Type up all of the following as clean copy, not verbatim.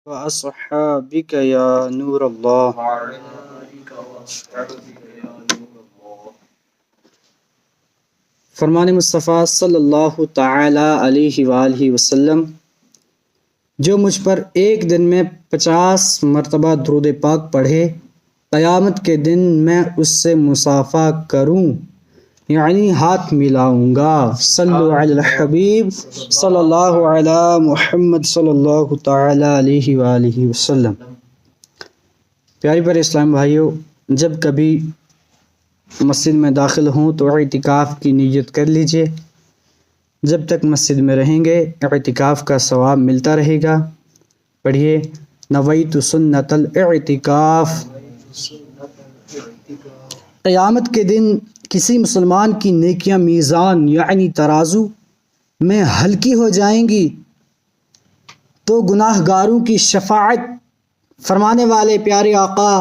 وأصحابك يا نور الله. فرمان مصطفیٰ صلی اللہ تعالی علیہ وآلہ وسلم، جو مجھ پر ایک دن میں 50 مرتبہ درود پاک پڑھے، قیامت کے دن میں اس سے مصافحہ کروں یعنی ہاتھ ملاؤں گا۔ صلو علی الحبیب صلی اللہ علی محمد صلی اللہ تعالی علیہ وآلہ وسلم۔ پیاری پر اسلام بھائیوں، جب کبھی مسجد میں داخل ہوں تو اعتکاف کی نیت کر لیجئے۔ جب تک مسجد میں رہیں گے اعتکاف کا ثواب ملتا رہے گا۔ پڑھیے، نویت سنت الاعتکاف۔ قیامت کے دن کسی مسلمان کی نیکیاں میزان یعنی ترازو میں ہلکی ہو جائیں گی تو گناہ گاروں کی شفاعت فرمانے والے پیارے آقا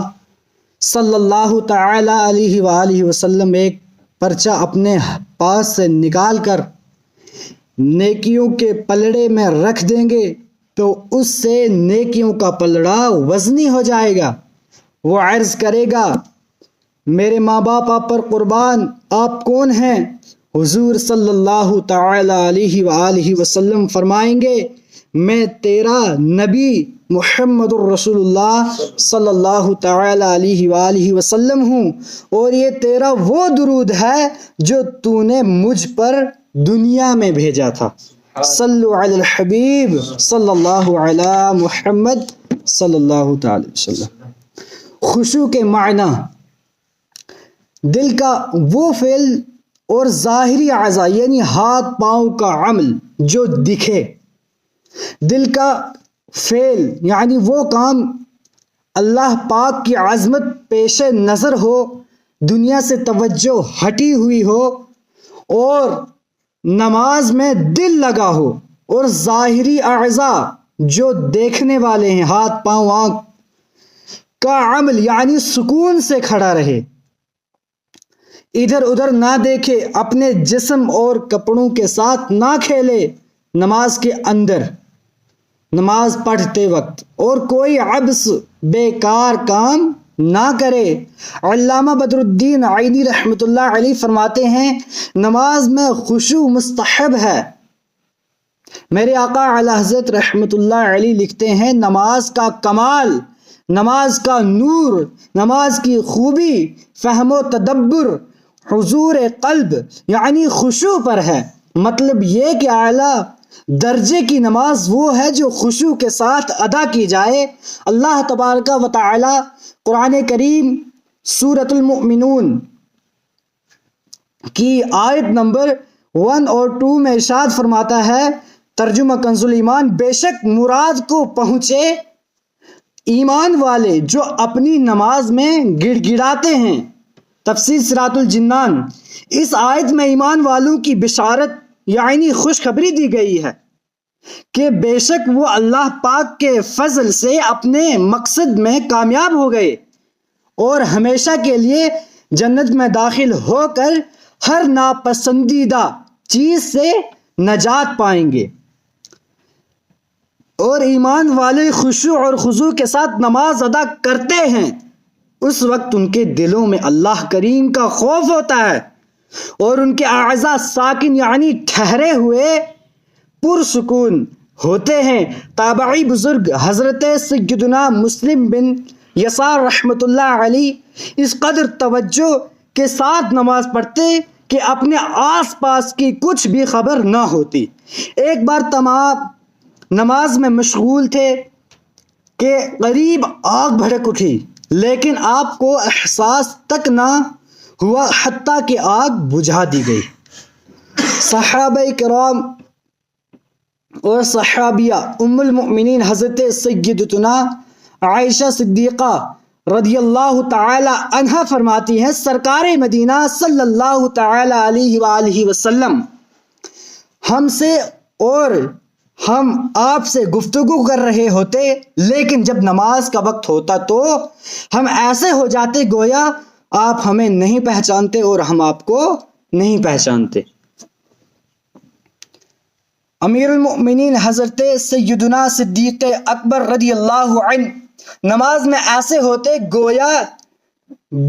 صلی اللہ تعالی علیہ وآلہ وسلم ایک پرچہ اپنے پاس سے نکال کر نیکیوں کے پلڑے میں رکھ دیں گے تو اس سے نیکیوں کا پلڑا وزنی ہو جائے گا۔ وہ عرض کرے گا، میرے ماں باپ آپ پر قربان، آپ کون ہیں؟ حضور صلی اللہ تعالی علیہ وآلہ وسلم فرمائیں گے، میں تیرا نبی محمد الرسول اللہ صلی اللہ تعالی علیہ وآلہ وسلم ہوں، اور یہ تیرا وہ درود ہے جو تو نے مجھ پر دنیا میں بھیجا تھا۔ صلو علی الحبیب صلی اللہ علی محمد صلی اللہ تعالی وسلم۔ خشوع کے معنی: دل کا وہ فعل اور ظاہری اعضاء یعنی ہاتھ پاؤں کا عمل جو دکھے۔ دل کا فعل یعنی وہ کام اللہ پاک کی عظمت پیش نظر ہو، دنیا سے توجہ ہٹی ہوئی ہو اور نماز میں دل لگا ہو، اور ظاہری اعضاء جو دیکھنے والے ہیں، ہاتھ پاؤں آنکھ کا عمل یعنی سکون سے کھڑا رہے، ادھر ادھر نہ دیکھے، اپنے جسم اور کپڑوں کے ساتھ نہ کھیلے نماز کے اندر، نماز پڑھتے وقت، اور کوئی عبث بیکار کام نہ کرے۔ علامہ بدر الدین عینی رحمۃ اللہ علیہ فرماتے ہیں، نماز میں خشوع مستحب ہے۔ میرے آقا اعلی حضرت رحمۃ اللہ علیہ لکھتے ہیں، نماز کا کمال، نماز کا نور، نماز کی خوبی فہم و تدبر حضور قلب یعنی خشوع پر ہے۔ مطلب یہ کہ اعلیٰ درجے کی نماز وہ ہے جو خشوع کے ساتھ ادا کی جائے۔ اللہ تبارک و تعالی قرآن کریم سورۃ المؤمنون کی آیت نمبر 1 اور 2 میں ارشاد فرماتا ہے، ترجمہ کنز الایمان، بے شک مراد کو پہنچے ایمان والے جو اپنی نماز میں گڑ گڑاتے ہیں۔ تفسیر صراط الجنان۔ اس آیت میں ایمان والوں کی بشارت یعنی خوشخبری دی گئی ہے کہ بے شک وہ اللہ پاک کے فضل سے اپنے مقصد میں کامیاب ہو گئے اور ہمیشہ کے لیے جنت میں داخل ہو کر ہر ناپسندیدہ چیز سے نجات پائیں گے۔ اور ایمان والے خشوع اور خضوع کے ساتھ نماز ادا کرتے ہیں، اس وقت ان کے دلوں میں اللہ کریم کا خوف ہوتا ہے اور ان کے اعضاء ساکن یعنی ٹھہرے ہوئے پرسکون ہوتے ہیں۔ تابعی بزرگ حضرت سیدنا مسلم بن یسار رحمۃ اللہ علیہ اس قدر توجہ کے ساتھ نماز پڑھتے کہ اپنے آس پاس کی کچھ بھی خبر نہ ہوتی۔ ایک بار تمام نماز میں مشغول تھے کہ قریب آگ بھڑک اٹھی، لیکن آپ کو احساس تک نہ ہوا حتیٰ کہ آگ بجھا دی گئی۔ صحابہ کرام اور صحابیہ ام المؤمنین حضرت سیدتنا عائشہ صدیقہ رضی اللہ تعالی عنہا فرماتی ہیں، سرکار مدینہ صلی اللہ تعالی علیہ وآلہ وسلم ہم سے اور ہم آپ سے گفتگو کر رہے ہوتے، لیکن جب نماز کا وقت ہوتا تو ہم ایسے ہو جاتے گویا آپ ہمیں نہیں پہچانتے اور ہم آپ کو نہیں پہچانتے۔ امیر المؤمنین حضرت سیدنا صدیق اکبر رضی اللہ عنہ نماز میں ایسے ہوتے گویا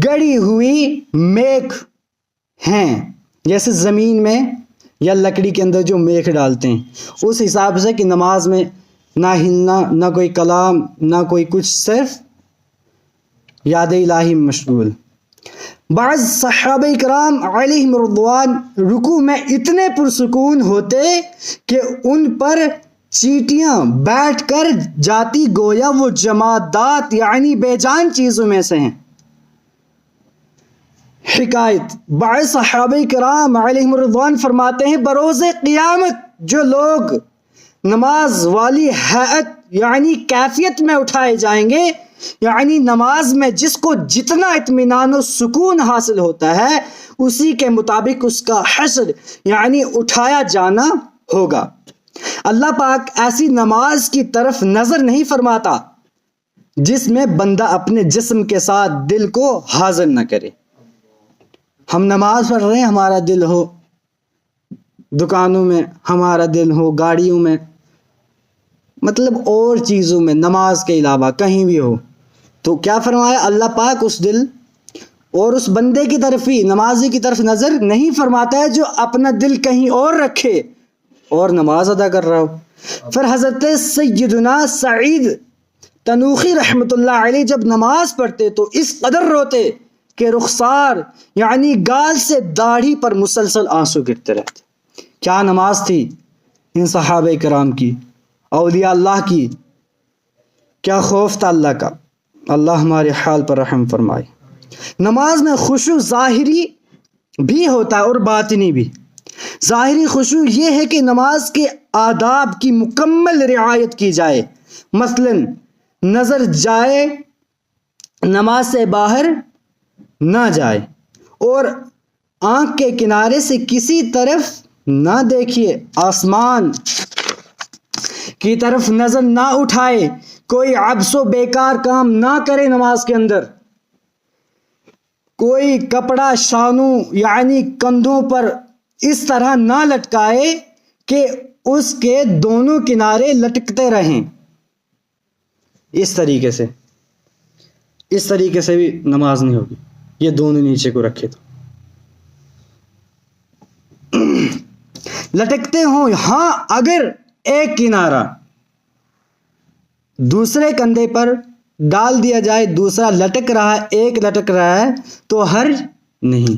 گڑی ہوئی میخ ہیں، جیسے زمین میں یا لکڑی کے اندر جو میخ ڈالتے ہیں، اس حساب سے کہ نماز میں نہ ہلنا، نہ کوئی کلام، نہ کوئی کچھ، صرف یاد الہی مشغول۔ بعض صحابہ کرام علیہم رضوان رکوع میں اتنے پرسکون ہوتے کہ ان پر چیٹیاں بیٹھ کر جاتی گویا وہ جمادات یعنی بے جان چیزوں میں سے ہیں۔ حکایت، بعض صحابہ کرام علیہم رضوان فرماتے ہیں بروز قیامت جو لوگ نماز والی حیت یعنی کیفیت میں اٹھائے جائیں گے، یعنی نماز میں جس کو جتنا اطمینان و سکون حاصل ہوتا ہے اسی کے مطابق اس کا حشر یعنی اٹھایا جانا ہوگا۔ اللہ پاک ایسی نماز کی طرف نظر نہیں فرماتا جس میں بندہ اپنے جسم کے ساتھ دل کو حاضر نہ کرے۔ ہم نماز پڑھ رہے ہیں، ہمارا دل ہو دکانوں میں، ہمارا دل ہو گاڑیوں میں، مطلب اور چیزوں میں، نماز کے علاوہ کہیں بھی ہو، تو کیا فرمایا اللہ پاک اس دل اور اس بندے کی طرف ہی، نمازی کی طرف نظر نہیں فرماتا ہے جو اپنا دل کہیں اور رکھے اور نماز ادا کر رہا ہو۔ پھر حضرت سیدنا سعید تنوخی رحمۃ اللہ علیہ جب نماز پڑھتے تو اس قدر روتے کہ رخسار یعنی گال سے داڑھی پر مسلسل آنسو گرتے رہتے۔ کیا نماز تھی ان صحابہ کرام کی، اولیاء اللہ کی، کیا خوف تھا اللہ کا۔ اللہ ہمارے حال پر رحم فرمائے۔ نماز میں خشوع ظاہری بھی ہوتا ہے اور باطنی بھی۔ ظاہری خشوع یہ ہے کہ نماز کے آداب کی مکمل رعایت کی جائے، مثلا نظر جائے نماز سے باہر نہ جائے اور آنکھ کے کنارے سے کسی طرف نہ دیکھیے، آسمان کی طرف نظر نہ اٹھائے، کوئی عبث و بیکار کام نہ کرے نماز کے اندر، کوئی کپڑا شانوں یعنی کندھوں پر اس طرح نہ لٹکائے کہ اس کے دونوں کنارے لٹکتے رہیں۔ اس طریقے سے بھی نماز نہیں ہوگی، یہ دونوں نیچے کو رکھے تو لٹکتے ہوں۔ ہاں اگر ایک کنارہ دوسرے کندھے پر ڈال دیا جائے، دوسرا لٹک رہا ہے، ایک لٹک رہا ہے تو حرج نہیں۔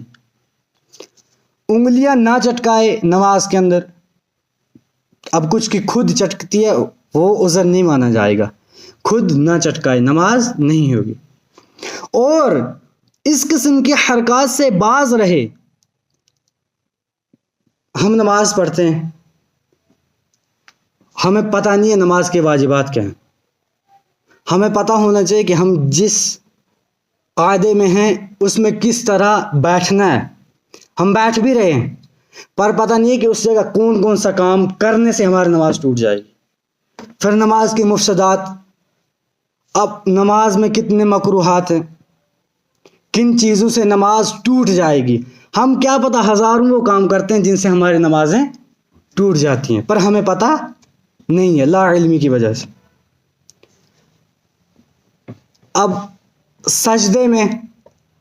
انگلیاں نہ چٹکائے نماز کے اندر، اب کچھ کی خود چٹکتی ہے وہ عذر نہیں مانا جائے گا، خود نہ چٹکائے، نماز نہیں ہوگی۔ اور اس قسم کی حرکات سے باز رہے۔ ہم نماز پڑھتے ہیں، ہمیں پتہ نہیں ہے نماز کے واجبات کیا ہیں، ہمیں پتہ ہونا چاہیے کہ ہم جس قاعدے میں ہیں اس میں کس طرح بیٹھنا ہے۔ ہم بیٹھ بھی رہے ہیں پر پتہ نہیں ہے کہ اس جگہ کون کون سا کام کرنے سے ہماری نماز ٹوٹ جائے گی۔ پھر نماز کی مفسدات، اب نماز میں کتنے مکروہات ہیں، کن چیزوں سے نماز ٹوٹ جائے گی۔ ہم کیا پتہ ہزاروں وہ کام کرتے ہیں جن سے ہماری نمازیں ٹوٹ جاتی ہیں پر ہمیں پتہ نہیں ہے لا علمی کی وجہ سے۔ اب سجدے میں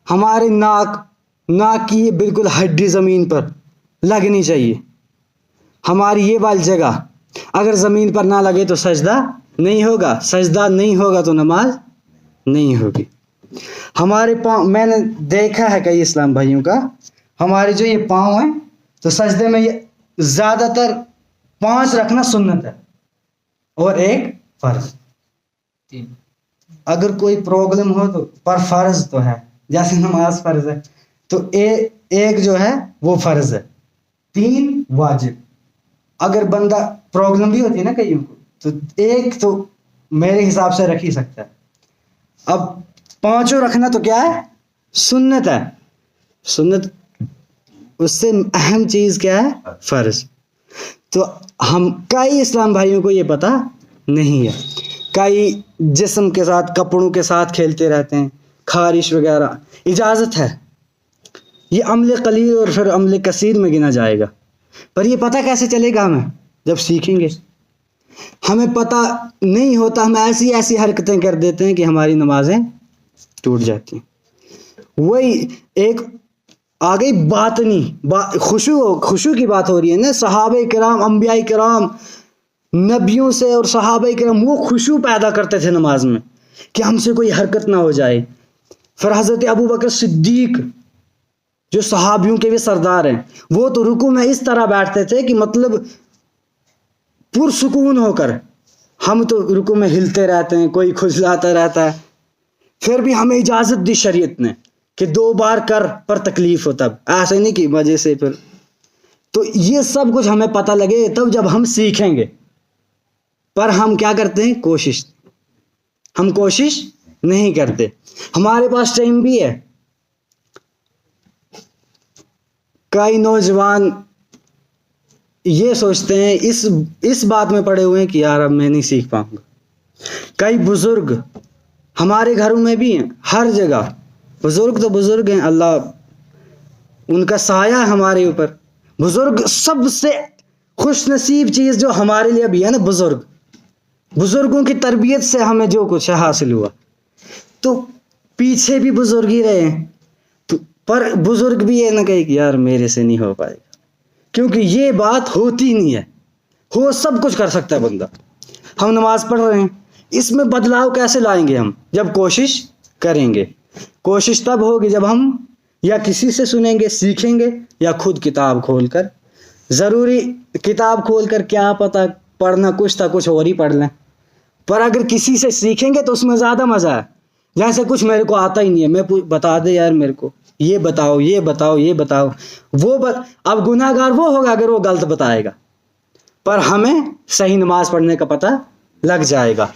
ہمارے ناک کی یہ بالکل ہڈی زمین پر لگنی چاہیے، ہماری یہ والی جگہ اگر زمین پر نہ لگے تو سجدہ نہیں ہوگا، سجدہ نہیں ہوگا تو نماز نہیں ہوگی۔ ہمارے پاؤں، میں نے دیکھا ہے کئی اسلام بھائیوں کا، ہمارے جو یہ پاؤں ہیں تو سجدے میں یہ زیادہ تر 5 رکھنا سنت ہے اور 1 فرض۔ اگر کوئی پرابلم ہو تو پر فرض تو ہے، جیسے نماز فرض ہے تو ایک جو ہے وہ فرض ہے، 3 واجب۔ اگر بندہ پرابلم بھی ہوتی ہے نا کئیوں کو تو 1 تو میرے حساب سے رکھ ہی سکتا ہے۔ اب 5 رکھنا تو کیا ہے؟ سنت ہے۔ سنت اس سے اہم چیز کیا ہے؟ فرض۔ تو ہم کئی اسلام بھائیوں کو یہ پتہ نہیں ہے، کئی جسم کے ساتھ کپڑوں کے ساتھ کھیلتے رہتے ہیں، خارش وغیرہ۔ اجازت ہے، یہ عمل قلیل اور پھر عمل کثیر میں گنا جائے گا، پر یہ پتہ کیسے چلے گا ہمیں جب سیکھیں گے. ہمیں پتہ نہیں ہوتا، ہم ایسی ایسی حرکتیں کر دیتے ہیں کہ ہماری نمازیں ٹوٹ جاتی ہیں. وہی ایک آگئی باطنی خشوع کی بات ہو رہی ہے نا. صحابہ کرام، انبیاء کرام، نبیوں سے اور صحابہ کرام وہ خشوع پیدا کرتے تھے نماز میں کہ ہم سے کوئی حرکت نہ ہو جائے. پھر حضرت ابو بکر صدیق جو صحابیوں کے بھی سردار ہیں، وہ تو رکوع میں اس طرح بیٹھتے تھے کہ مطلب پرسکون ہو کر. ہم تو رکوع میں ہلتے رہتے ہیں، کوئی کھجلاتا رہتا ہے. پھر بھی ہمیں اجازت دی شریعت نے کہ 2 بار کر پر تکلیف ہو، تب ایسے نہیں کہ وجہ سے. پھر تو یہ سب کچھ ہمیں پتہ لگے تب جب ہم سیکھیں گے. پر ہم کیا کرتے ہیں؟ ہم کوشش نہیں کرتے. ہمارے پاس ٹائم بھی ہے. کئی نوجوان یہ سوچتے ہیں، اس بات میں پڑے ہوئے ہیں کہ یار اب میں نہیں سیکھ پاؤں گا. کئی بزرگ ہمارے گھروں میں بھی ہیں، ہر جگہ بزرگ تو بزرگ ہیں، اللہ ان کا سایہ ہے ہمارے اوپر. بزرگ سب سے خوش نصیب چیز جو ہمارے لیے بھی ہے نا، بزرگوں کی تربیت سے ہمیں جو کچھ حاصل ہوا. تو پیچھے بھی بزرگ ہی رہے ہیں، پر بزرگ بھی یہ نہ کہے کہ یار میرے سے نہیں ہو پائے گا، کیونکہ یہ بات ہوتی نہیں ہے. ہو سب کچھ کر سکتا ہے بندہ. ہم نماز پڑھ رہے ہیں، اس میں بدلاؤ کیسے لائیں گے؟ ہم جب کوشش کریں گے. کوشش تب ہوگی جب ہم یا کسی سے سنیں گے، سیکھیں گے، یا خود کتاب کھول کر. ضروری کتاب کھول کر کیا پتہ پڑھنا کچھ تھا کچھ اور ہی پڑھ لیں. پر اگر کسی سے سیکھیں گے تو اس میں زیادہ مزہ ہے. جیسے کچھ میرے کو آتا ہی نہیں ہے، میں بتا دے یار میرے کو یہ بتاؤ یہ بتاؤ یہ بتاؤ، اب گناہ گار وہ ہوگا اگر وہ غلط بتائے گا، پر ہمیں صحیح نماز پڑھنے کا پتہ لگ جائے گا.